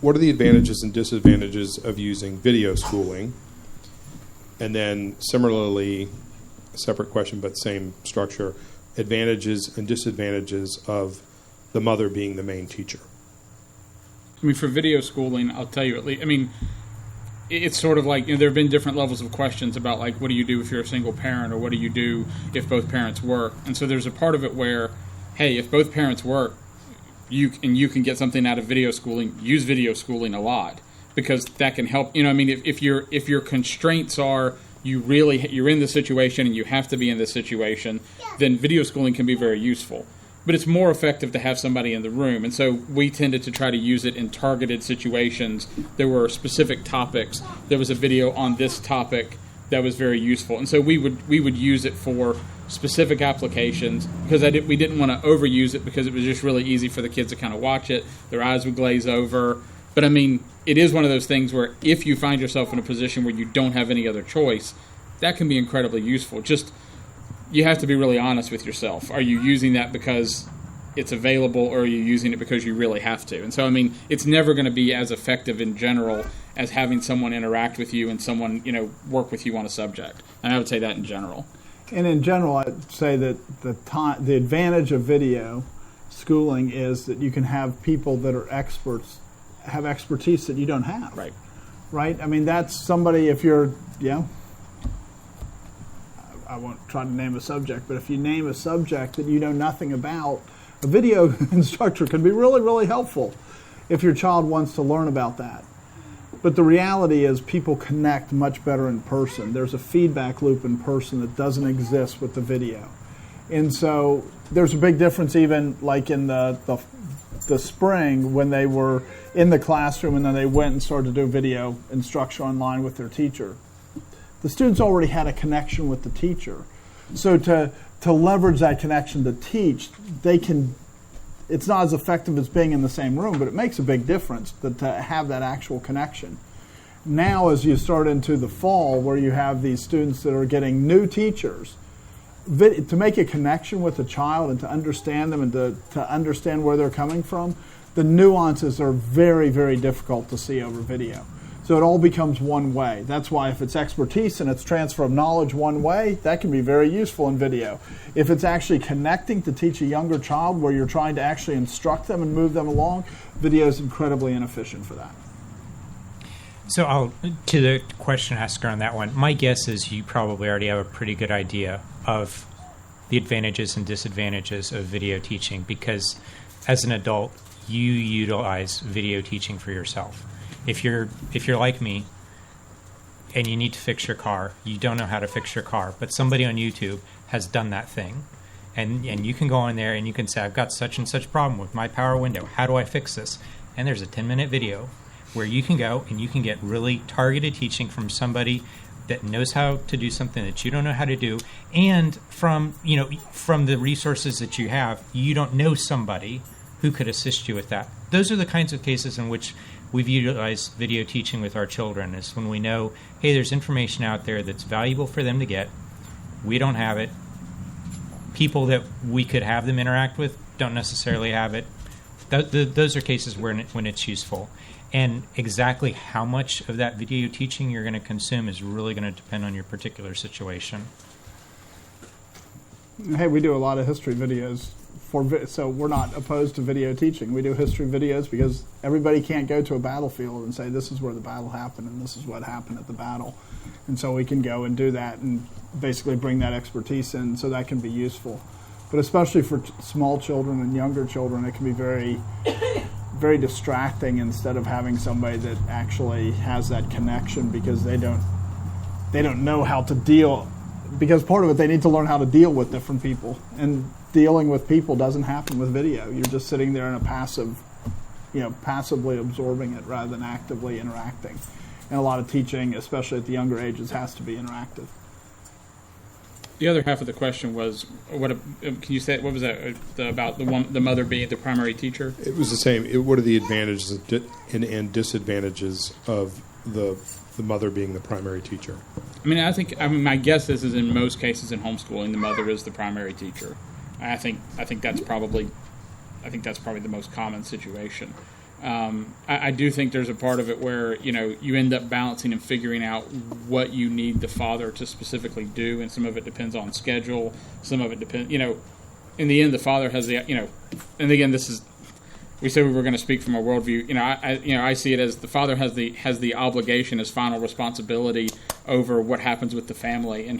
what are the advantages and disadvantages of using video schooling? And then similarly, a separate question but same structure, advantages and disadvantages of the mother being the main teacher. I mean, for video schooling, I'll tell you at least, I mean, it's sort of like, there have been different levels of questions about, like, what do you do if you're a single parent, or what do you do if both parents work? And so there's a part of it where, hey, if both parents work, you can get something out of video schooling, use video schooling a lot, because that can help. I mean, if your constraints are you're in this situation and you have to be in this situation, then video schooling can be very useful. But it's more effective to have somebody in the room. And so we tended to try to use it in targeted situations. There were specific topics. There was a video on this topic that was very useful. And so we would use it for specific applications, because we didn't want to overuse it, because it was just really easy for the kids to kind of watch it. Their eyes would glaze over. But I mean, it is one of those things where if you find yourself in a position where you don't have any other choice, that can be incredibly useful. Just, you have to be really honest with yourself. Are you using that because it's available, or are you using it because you really have to? And so, I mean, it's never going to be as effective in general as having someone interact with you and someone, work with you on a subject. And I would say that in general. And in general, I'd say that the advantage of video schooling is that you can have people that are experts, have expertise that you don't have. Right. Right? I mean, that's somebody, if you're, I won't try to name a subject, but if you name a subject that you know nothing about, a video instructor can be really, really helpful if your child wants to learn about that. But the reality is people connect much better in person. There's a feedback loop in person that doesn't exist with the video. And so there's a big difference, even like in the spring when they were in the classroom and then they went and started to do video instruction online with their teacher. The students already had a connection with the teacher. So to leverage that connection to teach, it's not as effective as being in the same room, but it makes a big difference to have that actual connection. Now, as you start into the fall, where you have these students that are getting new teachers, to make a connection with a child and to understand them and to understand where they're coming from, the nuances are very, very difficult to see over video. So it all becomes one way. That's why if it's expertise and it's transfer of knowledge one way, that can be very useful in video. If it's actually connecting to teach a younger child where you're trying to actually instruct them and move them along, video is incredibly inefficient for that. So to the question asker on that one, my guess is you probably already have a pretty good idea of the advantages and disadvantages of video teaching, because as an adult, you utilize video teaching for yourself. If you're like me and you need to fix your car, you don't know how to fix your car, but somebody on YouTube has done that thing. And you can go on there and you can say, I've got such and such problem with my power window. How do I fix this? And there's a 10-minute video where you can go and you can get really targeted teaching from somebody that knows how to do something that you don't know how to do. And from the resources that you have, you don't know somebody who could assist you with that. Those are the kinds of cases in which we've utilized video teaching with our children, is when we know, hey, there's information out there that's valuable for them to get. We don't have it. People that we could have them interact with don't necessarily have it. Those are cases when it's useful. And exactly how much of that video teaching you're going to consume is really going to depend on your particular situation. Hey, we do a lot of history videos. So we're not opposed to video teaching. We do history videos because everybody can't go to a battlefield and say this is where the battle happened and this is what happened at the battle. And so we can go and do that and basically bring that expertise in, so that can be useful. But especially for small children and younger children, it can be very, very distracting instead of having somebody that actually has that connection, because they don't know how to deal. Because part of it, they need to learn how to deal with different people, and dealing with people doesn't happen with video. You're just sitting there in a passively absorbing it rather than actively interacting. And a lot of teaching, especially at the younger ages, has to be interactive. The other half of the question was, can you say, what was that about the mother being the primary teacher? It was the same. What are the advantages and disadvantages of the mother being the primary teacher? I mean, my guess is in most cases in homeschooling, the mother is the primary teacher. I think that's probably the most common situation. I do think there's a part of it where, you end up balancing and figuring out what you need the father to specifically do, and some of it depends on schedule, some of it depends, in the end, the father has the, and again, we said we were going to speak from a worldview. I see it as the father has the obligation as final responsibility over what happens with the family, and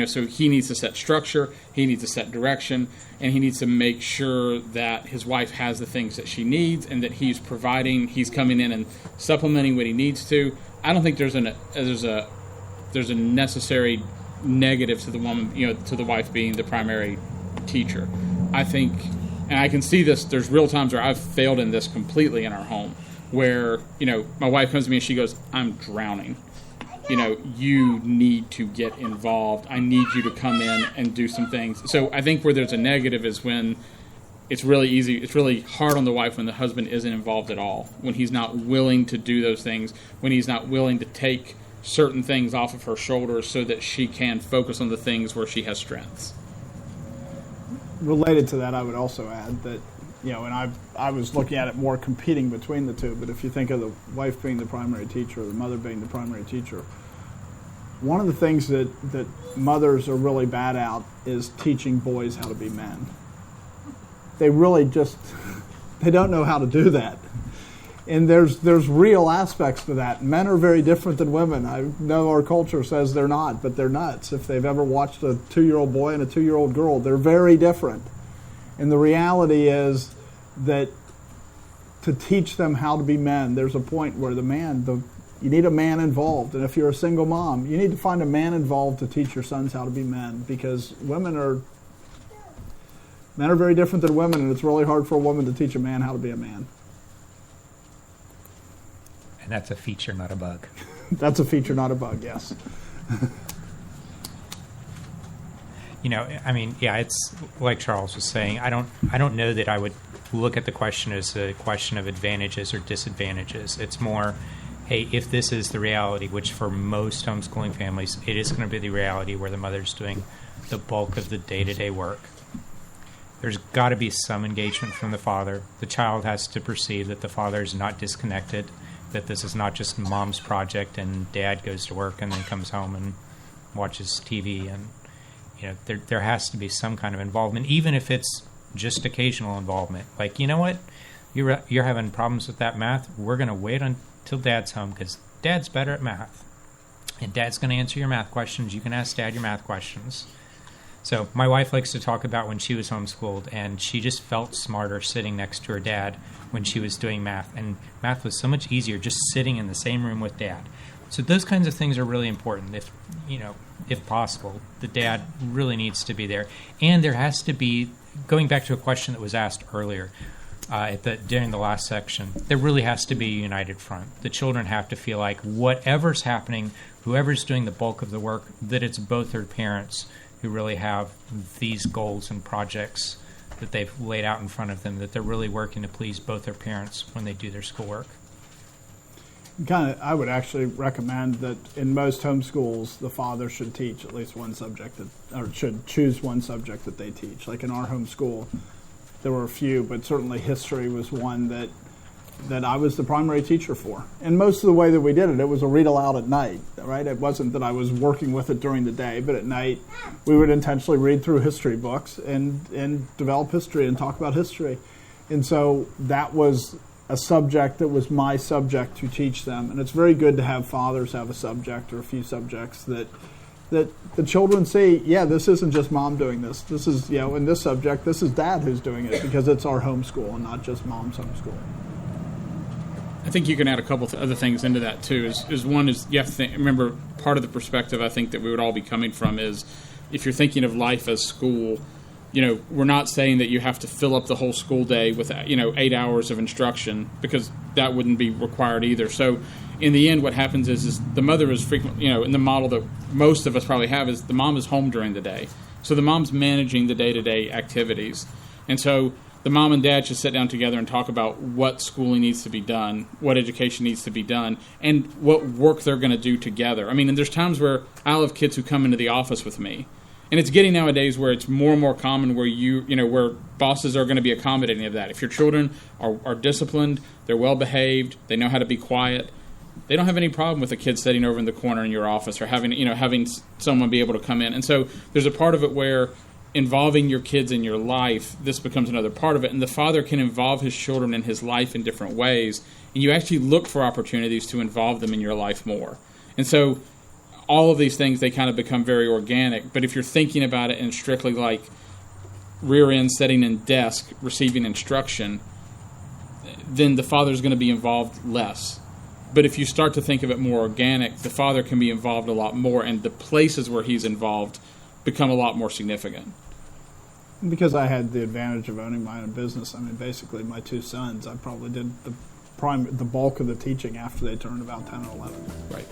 so he needs to set structure, he needs to set direction, and he needs to make sure that his wife has the things that she needs, and that he's coming in and supplementing what he needs to. I don't think there's a necessary negative to the woman, to the wife being the primary teacher. I think. And I can see this, there's real times where I've failed in this completely in our home, where, my wife comes to me and she goes, I'm drowning. You need to get involved. I need you to come in and do some things. So I think where there's a negative is when it's really hard on the wife when the husband isn't involved at all, when he's not willing to do those things, when he's not willing to take certain things off of her shoulders so that she can focus on the things where she has strengths. Related to that, I would also add that, and I was looking at it more competing between the two, but if you think of the wife being the primary teacher, or the mother being the primary teacher, one of the things that mothers are really bad at is teaching boys how to be men. They really they don't know how to do that. And there's real aspects to that. Men are very different than women. I know our culture says they're not, but they're nuts. If they've ever watched a 2-year-old boy and a 2-year-old girl, they're very different. And the reality is that to teach them how to be men, there's a point where you need a man involved. And if you're a single mom, you need to find a man involved to teach your sons how to be men, because men are very different than women, and it's really hard for a woman to teach a man how to be a man. And that's a feature, not a bug. That's a feature, not a bug, yes. It's like Charles was saying. I don't know that I would look at the question as a question of advantages or disadvantages. It's more, hey, if this is the reality, which for most homeschooling families, it is going to be the reality where the mother's doing the bulk of the day-to-day work. There's got to be some engagement from the father. The child has to perceive that the father is not disconnected, that this is not just mom's project and dad goes to work and then comes home and watches TV. And there has to be some kind of involvement, even if it's just occasional involvement. Like, you know what, you're having problems with that math. We're going to wait until dad's home because dad's better at math, and dad's going to answer your math questions. You can ask dad your math questions. So my wife likes to talk about when she was homeschooled, and she just felt smarter sitting next to her dad when she was doing math. And math was so much easier just sitting in the same room with dad. So those kinds of things are really important. If possible, the dad really needs to be there. And there has to be, going back to a question that was asked earlier during the last section, there really has to be a united front. The children have to feel like whatever's happening, whoever's doing the bulk of the work, that it's both their parents who really have these goals and projects that they've laid out in front of them, that they're really working to please both their parents when they do their schoolwork. I would actually recommend that in most homeschools, the father should teach at least one subject, or should choose one subject that they teach. Like in our homeschool, there were a few, but certainly history was one that I was the primary teacher for. And most of the way that we did it, it was a read aloud at night, right? It wasn't that I was working with it during the day, but at night we would intentionally read through history books and develop history and talk about history. And so that was a subject that was my subject to teach them. And it's very good to have fathers have a subject or a few subjects that the children see, yeah, this isn't just mom doing this. This is, in this subject, this is dad who's doing it, because it's our homeschool and not just mom's homeschool. I think you can add a couple other things into that too. One is you have to remember, part of the perspective I think that we would all be coming from is, if you're thinking of life as school, we're not saying that you have to fill up the whole school day with 8 hours of instruction, because that wouldn't be required either. So in the end, what happens is the mother is frequently, in the model that most of us probably have, is the mom is home during the day. So the mom's managing the day-to-day activities. And so the mom and dad should sit down together and talk about what schooling needs to be done, what education needs to be done, and what work they're going to do together. And there's times where I'll have kids who come into the office with me, And it's getting nowadays where it's more and more common where where bosses are going to be accommodating of that. If your children are disciplined, they're well behaved, they know how to be quiet, they don't have any problem with a kid sitting over in the corner in your office or having someone be able to come in. And so there's a part of it where involving your kids in your life, this becomes another part of it. And the father can involve his children in his life in different ways. And you actually look for opportunities to involve them in your life more. And so all of these things, they kind of become very organic. But if you're thinking about it in strictly like rear end sitting in desk, receiving instruction, then the father's going to be involved less. But if you start to think of it more organic, the father can be involved a lot more, and the places where he's involved become a lot more significant. Because I had the advantage of owning my own business, I mean, basically my two sons, I probably did the bulk of the teaching after they turned about 10 or 11. Right.